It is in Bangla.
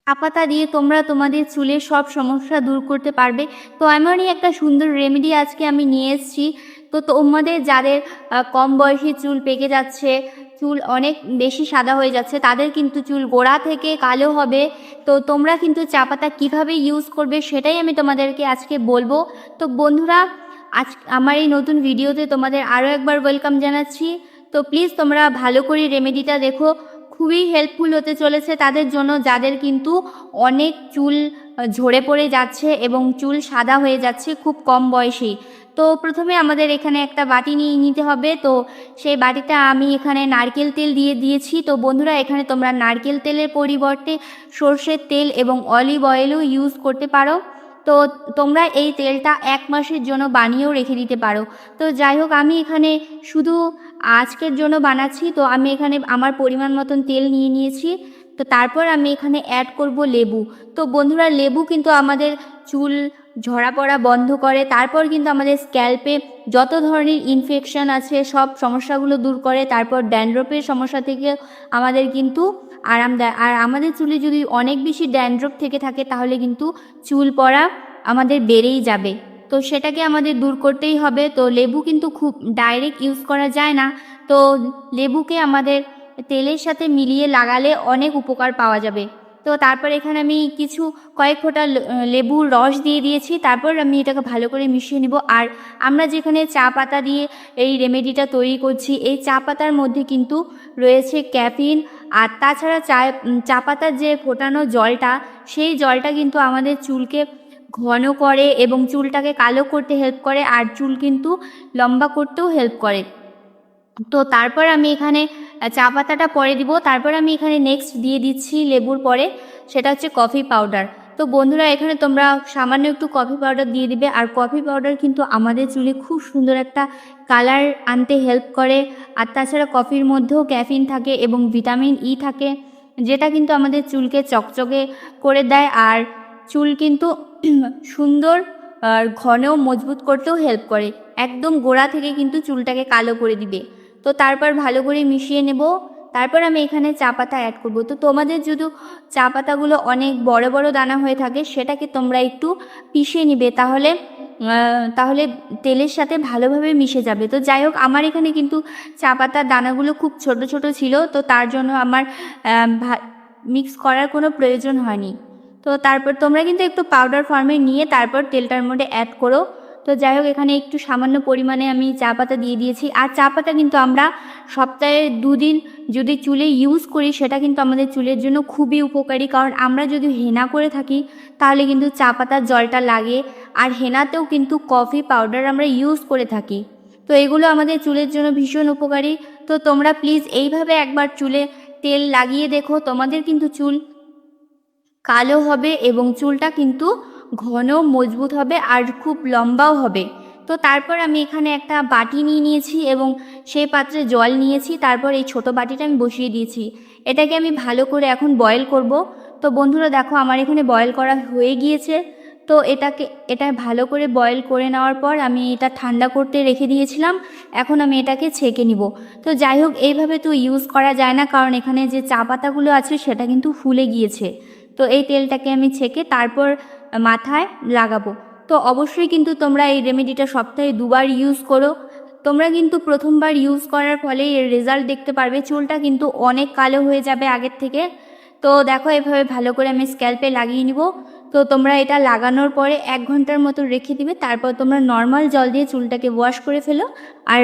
চা পাতা দিয়ে তোমরা তোমাদের চুলের সব সমস্যা দূর করতে পারবে। তো এমনই একটা সুন্দর রেমেডি আজকে আমি নিয়ে এসেছি। তো তোমাদের যাদের কম বয়সে চুল পেকে যাচ্ছে, চুল অনেক বেশি সাদা হয়ে যাচ্ছে, তাদের কিন্তু চুল গোড়া থেকে কালো হবে। তো তোমরা কিন্তু চা পাতা কীভাবে ইউজ করবে সেটাই আমি তোমাদেরকে আজকে বলবো। তো বন্ধুরা, আজ আমার এই নতুন ভিডিওতে তোমাদের আরও একবার ওয়েলকাম জানাচ্ছি। তো প্লিজ তোমরা ভালো করে রেমেডিটা দেখো, খুবই হেল্পফুল হতে চলেছে তাদের জন্য যাদের কিন্তু অনেক চুল ঝরে পড়ে যাচ্ছে এবং চুল সাদা হয়ে যাচ্ছে খুব কম বয়সেই। তো প্রথমে আমাদের এখানে একটা বাটি নিয়ে নিতে হবে। তো সেই বাটিটা আমি এখানে নারকেল তেল দিয়ে দিয়েছি। তো বন্ধুরা, এখানে তোমরা নারকেল তেলের পরিবর্তে সর্ষের তেল এবং অলিভ অয়েলও ইউজ করতে পারো। তো তোমরা এই তেলটা 1 মাসের জন্য বানিয়েও রেখে দিতে পারো। তো যাই হোক, আমি এখানে শুধু আজকের জন্য বানাচ্ছি। তো আমি এখানে আমার পরিমাণ মতন তেল নিয়ে নিয়েছি। তো তারপর আমি এখানে অ্যাড করব লেবু। তো বন্ধুরা, লেবু কিন্তু আমাদের চুল ঝরা পড়া বন্ধ করে, তারপর কিন্তু আমাদের স্ক্যাল্পে যত ধরনের ইনফেকশন আছে সব সমস্যাগুলো দূর করে, তারপর ড্যান্ড্রফের সমস্যা থেকে আমাদের কিন্তু আরাম দেয়। আর আমাদের চুলে যদি অনেক বেশি ড্যান্ড্রফ থেকে থাকে তাহলে কিন্তু চুল পড়া আমাদের বেড়েই যাবে। তো সেটাকে আমাদের দূর করতেই হবে। তো লেবু কিন্তু খুব ডাইরেক্ট ইউজ করা যায় না। তো লেবুকে আমাদের তেলের সাথে মিলিয়ে লাগালে অনেক উপকার পাওয়া যাবে। তো তারপর এখানে আমি কয়েক ফোঁটা লেবুর রস দিয়ে দিয়েছি। তারপর আমি এটাকে ভালো করে মিশিয়ে নিব। আর আমরা যেখানে চা পাতা দিয়ে এই রেমেডিটা তৈরি করছি, এই চা পাতার মধ্যে কিন্তু রয়েছে ক্যাফিন। আর তাছাড়া চা পাতার যে ফোটানো জলটা, সেই জলটা কিন্তু আমাদের চুলকে ঘন করে এবং চুলটাকে কালো করতে হেল্প করে, আর চুল কিন্তু লম্বা করতেও হেল্প করে। তো তারপর আমি এখানে চা পাতাটা পরে দিব। তারপর আমি এখানে নেক্সট দিয়ে দিচ্ছি লেবুর পরে, সেটা হচ্ছে কফি পাউডার। তো বন্ধুরা, এখানে তোমরা সামান্য একটু কফি পাউডার দিয়ে দিবে। আর কফি পাউডার কিন্তু আমাদের চুলে খুব সুন্দর একটা কালার আনতে হেল্প করে। আর তাছাড়া কফির মধ্যেও ক্যাফিন থাকে এবং ভিটামিন ই থাকে, যেটা কিন্তু আমাদের চুলকে চকচকে করে দেয়। আর চুল কিন্তু সুন্দর আর ঘন মজবুত করতেও হেল্প করে। একদম গোড়া থেকে কিন্তু চুলটাকে কালো করে দিবে। তো তারপর ভালো করে মিশিয়ে নেব। তারপর আমি এখানে চা পাতা অ্যাড করব। তো তোমাদের যদি চা পাতাগুলো অনেক বড় বড় দানা হয়ে থাকে, সেটাকে তোমরা একটু পিষে নিবে, তাহলে তেলের সাথে ভালোভাবে মিশে যাবে। তো যাই হোক, আমার এখানে কিন্তু চা পাতার দানাগুলো খুব ছোট ছোট ছিল, তো তার জন্য আমার মিক্স করার কোনো প্রয়োজন হয়নি। তো তারপর তোমরা কিন্তু একটু পাউডার ফর্মে নিয়ে তারপর তেলটার মধ্যে অ্যাড করো। তো যাই হোক, এখানে একটু সামান্য পরিমাণে আমি চা পাতা দিয়ে দিয়েছি। আর চা পাতা কিন্তু আমরা সপ্তাহে 2 দিন যদি চুলে ইউজ করি, সেটা কিন্তু আমাদের চুলের জন্য খুবই উপকারী। কারণ আমরা যদি হেনা করে থাকি তাহলে কিন্তু চা পাতার জলটা লাগে। আর হেনাতেও কিন্তু কফি পাউডার আমরা ইউজ করে থাকি। তো এগুলো আমাদের চুলের জন্য ভীষণ উপকারী। তো তোমরা প্লিজ এইভাবে একবার চুলে তেল লাগিয়ে দেখো, তোমাদের কিন্তু চুল কালো হবে এবং চুলটা কিন্তু ঘন মজবুত হবে আর খুব লম্বাও হবে। তো তারপর আমি এখানে একটা বাটি নিয়ে নিয়েছি এবং সেই পাত্রে জল নিয়েছি। তারপর এই ছোট বাটিটা আমি বসিয়ে দিয়েছি। এটাকে আমি ভালো করে এখন বয়েল করব। তো বন্ধুরা দেখো, আমার এখানে বয়েল করা হয়ে গিয়েছে। তো এটা ভালো করে বয়েল করে নেওয়ার পর আমি এটা ঠান্ডা করতে রেখে দিয়েছিলাম। এখন আমি এটাকে ছেঁকে নিব। তো যাই হোক, এইভাবে তো ইউজ করা যায় না, কারণ এখানে যে চা পাতাগুলো আছে সেটা কিন্তু ফুলে গিয়েছে। তো এই তেলটাকে আমি ছেঁকে তারপর মাথায় লাগাবো। তো অবশ্যই কিন্তু তোমরা এই রেমেডিটা সপ্তাহে 2বার ইউজ করো। তোমরা কিন্তু প্রথমবার ইউজ করার ফলে এর রেজাল্ট দেখতে পারবে, চুলটা কিন্তু অনেক কালো হয়ে যাবে আগের থেকে। তো দেখো, এভাবে ভালো করে আমি স্ক্যাল্পে লাগিয়ে নিব। তো তোমরা এটা লাগানোর পরে 1 ঘন্টার মতো রেখে দিবে। তারপর তোমরা নর্মাল জল দিয়ে চুলটাকে ওয়াশ করে ফেলো। আর